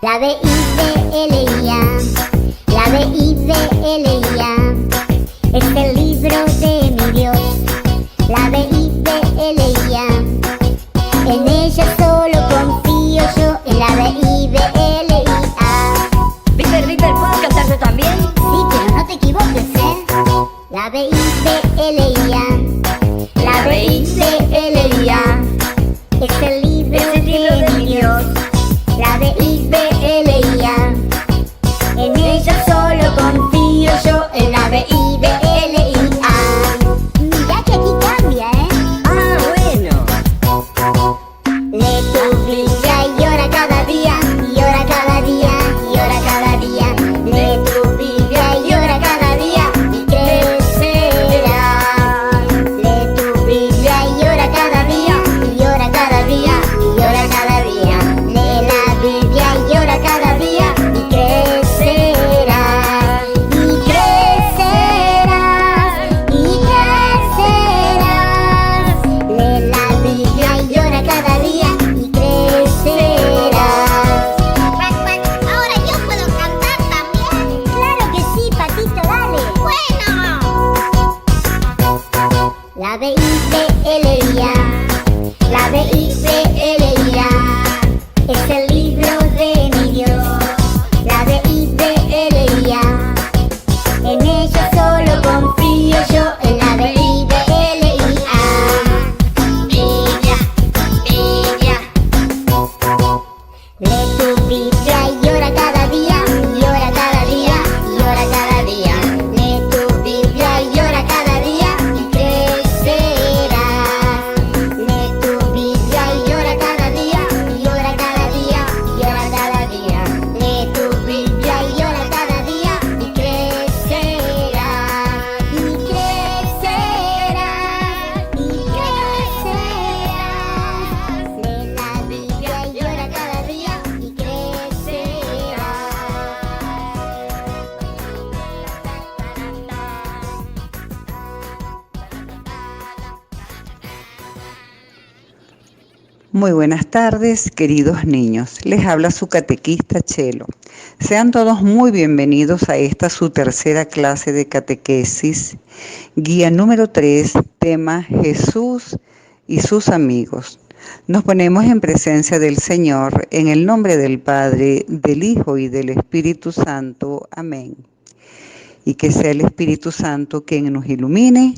La Biblia, la Biblia, es el libro de mi Dios. La Biblia, en ella solo confío yo, en la Biblia. Víctor, ¿puedo cantar yo también? Sí, pero no te equivoques, ¿eh? La Biblia, la Biblia, es el libro de mi Dios. La Biblia, en ella solo confío yo, en la Biblia. Mirá que aquí cambia, ¿eh? Ah, bueno. Lee tu Biblia y ora cada día, y ora cada día, y ora cada día. Lee tu Biblia y ora cada día, y crecerás. Lee tu Biblia y ora cada día, y ora cada día, y ora cada día. Lee la Biblia y ora cada día, y crecerás. Y crecerás, y crecerás. Lee la Biblia y ora cada día, y crecerás. Ahora yo puedo cantar también. Claro que sí, Patito, dale. Bueno. La Biblia, la Biblia, es el libro de mi Dios. La Biblia, en ella solo confío yo, en la Biblia. Biblia, Biblia. Lee tu Biblia y ora cada día, y ora cada día, y ora cada día. Lee tu Biblia y ora cada día, y crecerás. Lee tu Biblia y ora cada día, y ora cada día, y ora cada día. Lee tu Biblia y ora cada día, y crecerás. Y crecerás, y crecerás. Lee la Biblia y ora cada día, y crecerás. Muy buenas tardes, queridos niños. Les habla su catequista Chelo. Sean todos muy bienvenidos a esta su tercera clase de catequesis, guía número 3, tema Jesús y sus amigos. Nos ponemos en presencia del Señor, en el nombre del Padre, del Hijo y del Espíritu Santo. Amén. Y que sea el Espíritu Santo quien nos ilumine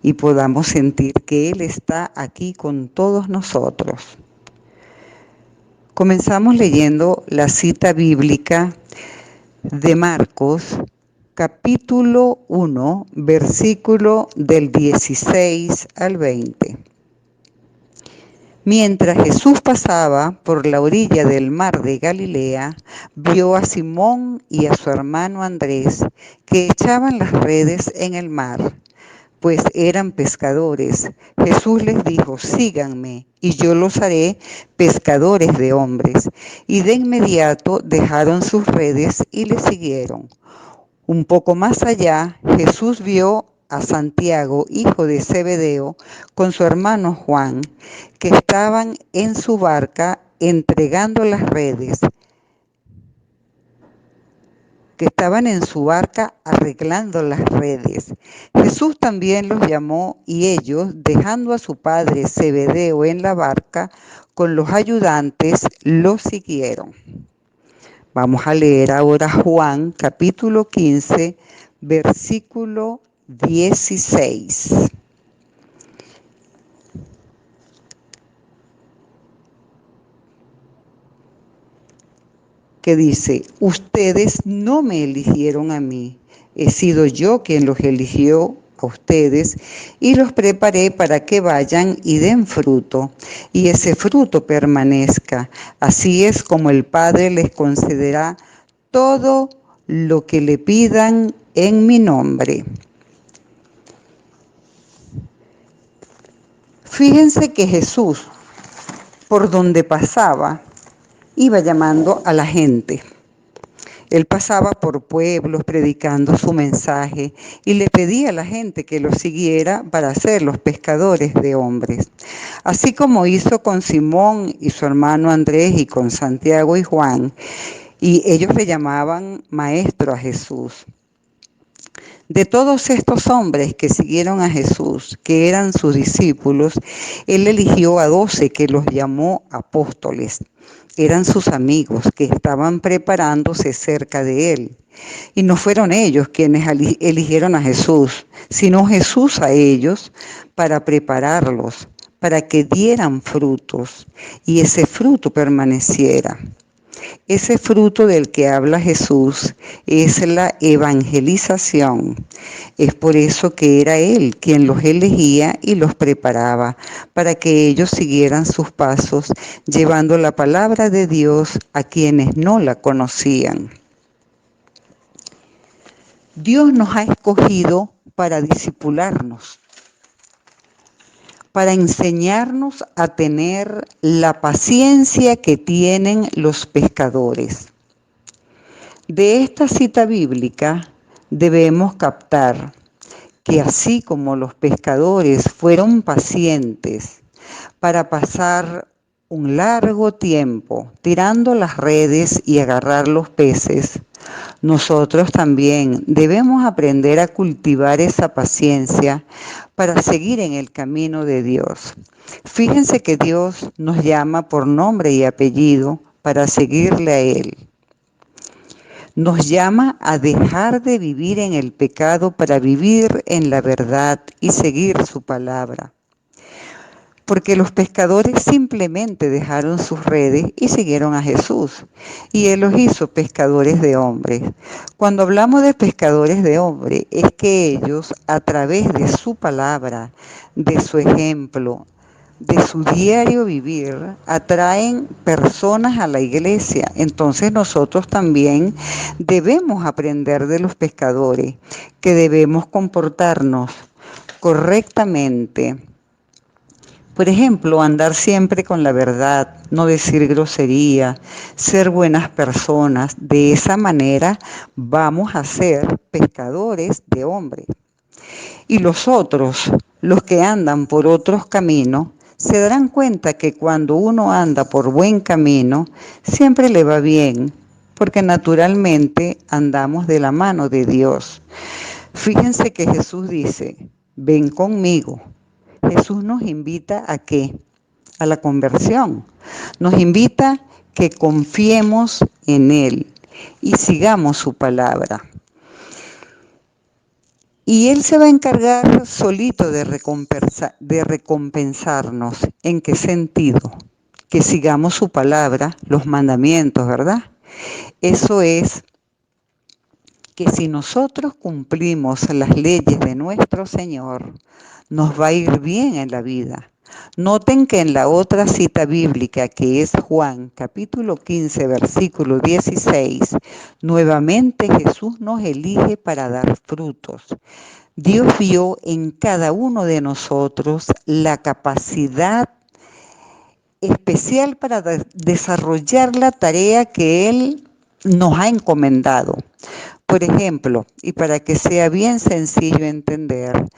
y podamos sentir que Él está aquí con todos nosotros. Comenzamos leyendo la cita bíblica de Marcos, capítulo 1, versículo del 16 al 20. Mientras Jesús pasaba por la orilla del mar de Galilea, vio a Simón y a su hermano Andrés que echaban las redes en el mar, pues eran pescadores. Jesús les dijo: síganme, y yo los haré pescadores de hombres. Y de inmediato dejaron sus redes y le siguieron. Un poco más allá, Jesús vio a Santiago, hijo de Zebedeo, con su hermano Juan, que estaban en su barca entregando las redes, arreglando las redes. Jesús también los llamó y ellos, dejando a su padre Zebedeo en la barca con los ayudantes, lo siguieron. Vamos a leer ahora Juan capítulo 15, versículo 16. Que dice: ustedes no me eligieron a mí, he sido yo quien los eligió a ustedes y los preparé para que vayan y den fruto, y ese fruto permanezca. Así es como el Padre les concederá todo lo que le pidan en mi nombre. Fíjense que Jesús, por donde pasaba, iba llamando a la gente. Él pasaba por pueblos predicando su mensaje y le pedía a la gente que lo siguiera para ser los pescadores de hombres. Así como hizo con Simón y su hermano Andrés y con Santiago y Juan, y ellos le llamaban maestro a Jesús. De todos estos hombres que siguieron a Jesús, que eran sus discípulos, Él eligió a 12 que los llamó apóstoles. Eran sus amigos que estaban preparándose cerca de Él. Y no fueron ellos quienes eligieron a Jesús, sino Jesús a ellos para prepararlos, para que dieran frutos y ese fruto permaneciera. Ese fruto del que habla Jesús es la evangelización. Es por eso que era Él quien los elegía y los preparaba para que ellos siguieran sus pasos, llevando la palabra de Dios a quienes no la conocían. Dios nos ha escogido para discipularnos, para enseñarnos a tener la paciencia que tienen los pescadores. De esta cita bíblica debemos captar que así como los pescadores fueron pacientes para pasar un largo tiempo tirando las redes y agarrar los peces, nosotros también debemos aprender a cultivar esa paciencia para seguir en el camino de Dios. Fíjense que Dios nos llama por nombre y apellido para seguirle a Él. Nos llama a dejar de vivir en el pecado para vivir en la verdad y seguir su palabra. Porque los pescadores simplemente dejaron sus redes y siguieron a Jesús, y Él los hizo pescadores de hombres. Cuando hablamos de pescadores de hombres, es que ellos, a través de su palabra, de su ejemplo, de su diario vivir, atraen personas a la iglesia. Entonces nosotros también debemos aprender de los pescadores, que debemos comportarnos correctamente. Por ejemplo, andar siempre con la verdad, no decir grosería, ser buenas personas. De esa manera vamos a ser pescadores de hombres. Y los otros, los que andan por otros caminos, se darán cuenta que cuando uno anda por buen camino, siempre le va bien, porque naturalmente andamos de la mano de Dios. Fíjense que Jesús dice, ven conmigo. Jesús nos invita ¿a qué? A la conversión. Nos invita a que confiemos en Él y sigamos su palabra. Y Él se va a encargar solito de recompensarnos. ¿En qué sentido? Que sigamos su palabra, los mandamientos, ¿verdad? Eso es que si nosotros cumplimos las leyes de nuestro Señor, nos va a ir bien en la vida. Noten que en la otra cita bíblica, que es Juan, capítulo 15, versículo 16, nuevamente Jesús nos elige para dar frutos. Dios vio en cada uno de nosotros la capacidad especial para desarrollar la tarea que Él nos ha encomendado. Por ejemplo, y para que sea bien sencillo entender,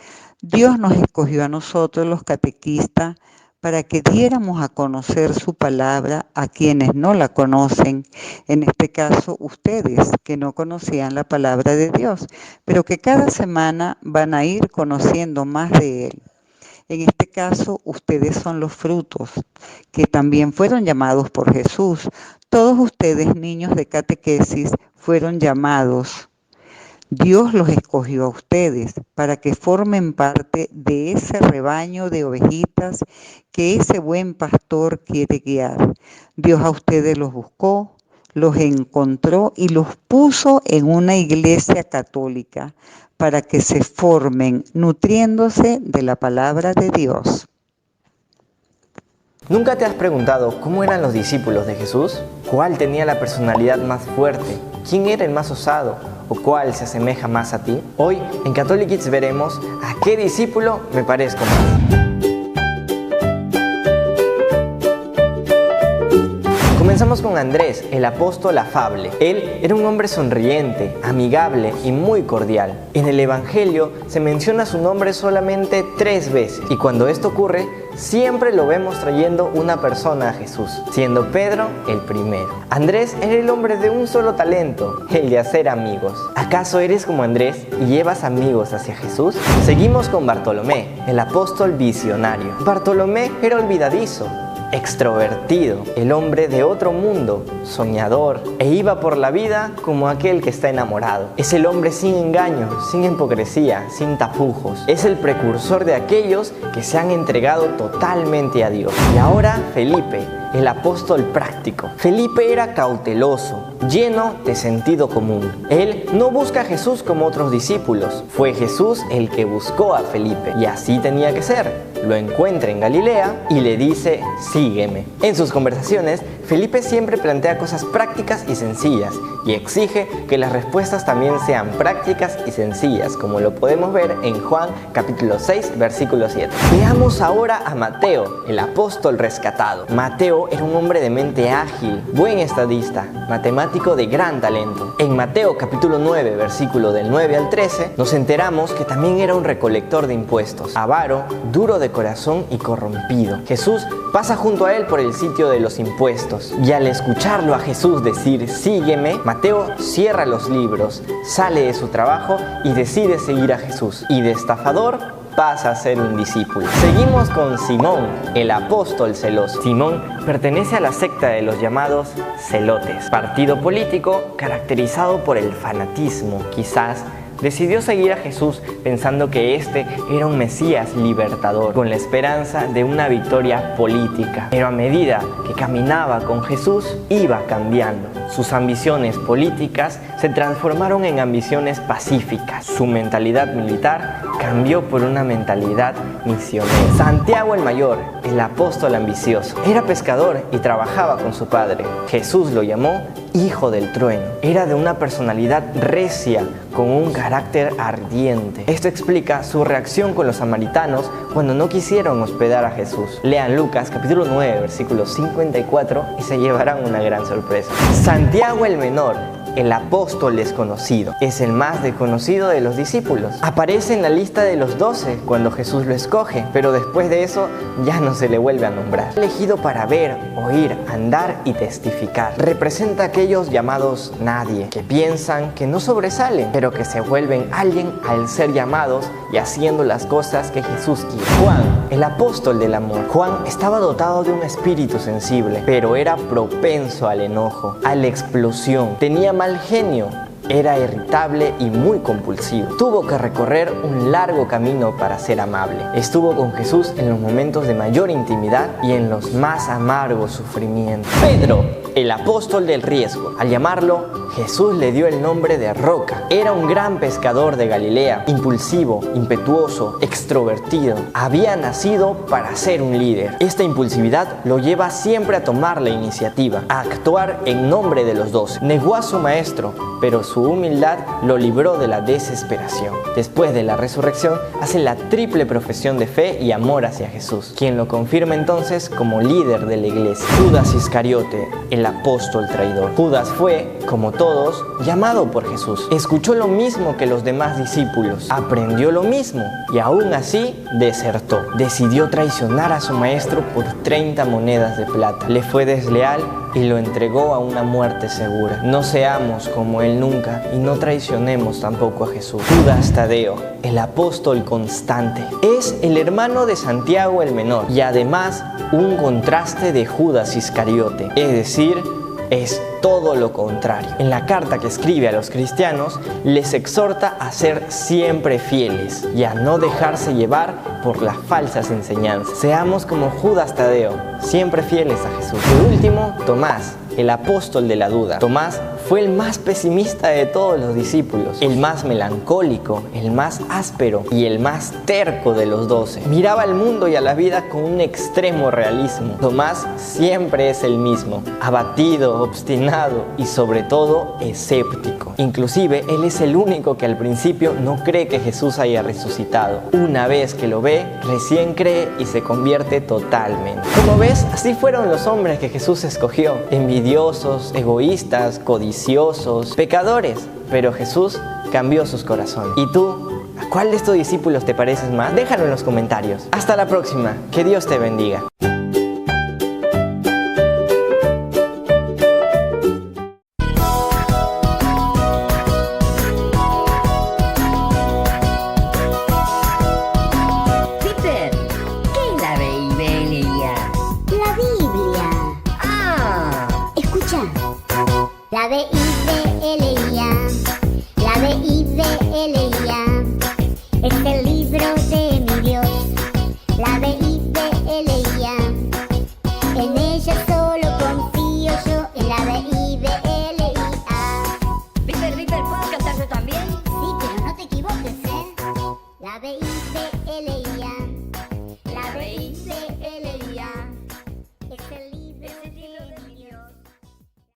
Dios nos escogió a nosotros los catequistas para que diéramos a conocer su palabra a quienes no la conocen, en este caso ustedes que no conocían la palabra de Dios, pero que cada semana van a ir conociendo más de Él. En este caso, ustedes son los frutos que también fueron llamados por Jesús. Todos ustedes, niños de catequesis, fueron llamados. Dios los escogió a ustedes para que formen parte de ese rebaño de ovejitas que ese buen pastor quiere guiar. Dios a ustedes los buscó, los encontró y los puso en una iglesia católica para que se formen nutriéndose de la palabra de Dios. ¿Nunca te has preguntado cómo eran los discípulos de Jesús? ¿Cuál tenía la personalidad más fuerte? ¿Quién era el más osado? ¿O cuál se asemeja más a ti? Hoy en Catholic Kids veremos a qué discípulo me parezco más. Comenzamos con Andrés, el apóstol afable. Él era un hombre sonriente, amigable y muy cordial. En el Evangelio se menciona su nombre solamente 3 veces, y cuando esto ocurre, siempre lo vemos trayendo una persona a Jesús, siendo Pedro el primero. Andrés era el hombre de un solo talento, el de hacer amigos. ¿Acaso eres como Andrés y llevas amigos hacia Jesús? Seguimos con Bartolomé, el apóstol visionario. Bartolomé era olvidadizo, extrovertido, el hombre de otro mundo, soñador, e iba por la vida como aquel que está enamorado. Es el hombre sin engaño, sin hipocresía, sin tapujos. Es el precursor de aquellos que se han entregado totalmente a Dios. Y ahora Felipe, el apóstol práctico. Felipe era cauteloso, lleno de sentido común. Él no busca a Jesús como otros discípulos. Fue Jesús el que buscó a Felipe, y así tenía que ser. Lo encuentra en Galilea y le dice: sígueme. En sus conversaciones, Felipe siempre plantea cosas prácticas y sencillas y exige que las respuestas también sean prácticas y sencillas, como lo podemos ver en Juan capítulo 6, versículo 7. Veamos ahora a Mateo, el apóstol rescatado. Mateo era un hombre de mente ágil, buen estadista, matemático de gran talento. En Mateo capítulo 9, versículo del 9 al 13, nos enteramos que también era un recolector de impuestos, avaro, duro de corazón y corrompido. Jesús pasa junto a él por el sitio de los impuestos, y al escucharlo a Jesús decir: sígueme, Mateo cierra los libros, sale de su trabajo y decide seguir a Jesús, y de estafador pasa a ser un discípulo. Seguimos con Simón, el apóstol celoso. Simón pertenece a la secta de los llamados celotes, partido político caracterizado por el fanatismo. Quizás decidió seguir a Jesús pensando que este era un Mesías libertador, con la esperanza de una victoria política. Pero a medida que caminaba con Jesús, iba cambiando. Sus ambiciones políticas se transformaron en ambiciones pacíficas. Su mentalidad militar cambió por una mentalidad misionera. Santiago el Mayor, el apóstol ambicioso, era pescador y trabajaba con su padre. Jesús lo llamó hijo del trueno. Era de una personalidad recia, con un carácter ardiente. Esto explica su reacción con los samaritanos cuando no quisieron hospedar a Jesús. Lean Lucas capítulo 9, versículo 54 y se llevarán una gran sorpresa. Santiago el Menor, el apóstol desconocido, es el más desconocido de los discípulos. Aparece en la lista de los 12 cuando Jesús lo escoge, pero después de eso ya no se le vuelve a nombrar. Elegido para ver, oír, andar y testificar. Representa a aquellos llamados nadie, que piensan que no sobresalen, pero que se vuelven alguien al ser llamados y haciendo las cosas que Jesús quiere. Juan, el apóstol del amor. Juan estaba dotado de un espíritu sensible, pero era propenso al enojo, a la explosión. Tenía mal genio, era irritable y muy compulsivo. Tuvo que recorrer un largo camino para ser amable. Estuvo con Jesús en los momentos de mayor intimidad y en los más amargos sufrimientos. Pedro, el apóstol del riesgo. Al llamarlo, Jesús le dio el nombre de Roca. Era un gran pescador de Galilea, impulsivo, impetuoso, extrovertido. Había nacido para ser un líder. Esta impulsividad lo lleva siempre a tomar la iniciativa, a actuar en nombre de los 12. Negó a su maestro, pero su humildad lo libró de la desesperación. Después de la resurrección, hace la triple profesión de fe y amor hacia Jesús, quien lo confirma entonces como líder de la iglesia. Judas Iscariote, el apóstol traidor. Judas fue, como todos, llamado por Jesús. Escuchó lo mismo que los demás discípulos, aprendió lo mismo y aún así desertó. Decidió traicionar a su maestro por 30 monedas de plata. Le fue desleal y lo entregó a una muerte segura. No seamos como él nunca y no traicionemos tampoco a Jesús. Judas Tadeo, el apóstol constante, es el hermano de Santiago el Menor y además un contraste de Judas Iscariote, es decir, es todo lo contrario. En la carta que escribe a los cristianos, les exhorta a ser siempre fieles y a no dejarse llevar por las falsas enseñanzas. Seamos como Judas Tadeo, siempre fieles a Jesús. Por último, Tomás, el apóstol de la duda. Tomás fue el más pesimista de todos los discípulos, el más melancólico, el más áspero y el más terco de los 12. Miraba al mundo y a la vida con un extremo realismo. Tomás siempre es el mismo, abatido, obstinado y sobre todo escéptico. Inclusive él es el único que al principio no cree que Jesús haya resucitado. Una vez que lo ve, recién cree y se convierte totalmente. Como ves, así fueron los hombres que Jesús escogió: envidiosos, egoístas, codiciosos, pecadores. Pero Jesús cambió sus corazones. ¿Y tú? ¿A cuál de estos discípulos te pareces más? Déjalo en los comentarios. Hasta la próxima. Que Dios te bendiga. Peter, ¿qué es la Biblia? La Biblia. Ah, Escucha. La B-I-B-L-I-A. La B-I-B-L-I-A. Es el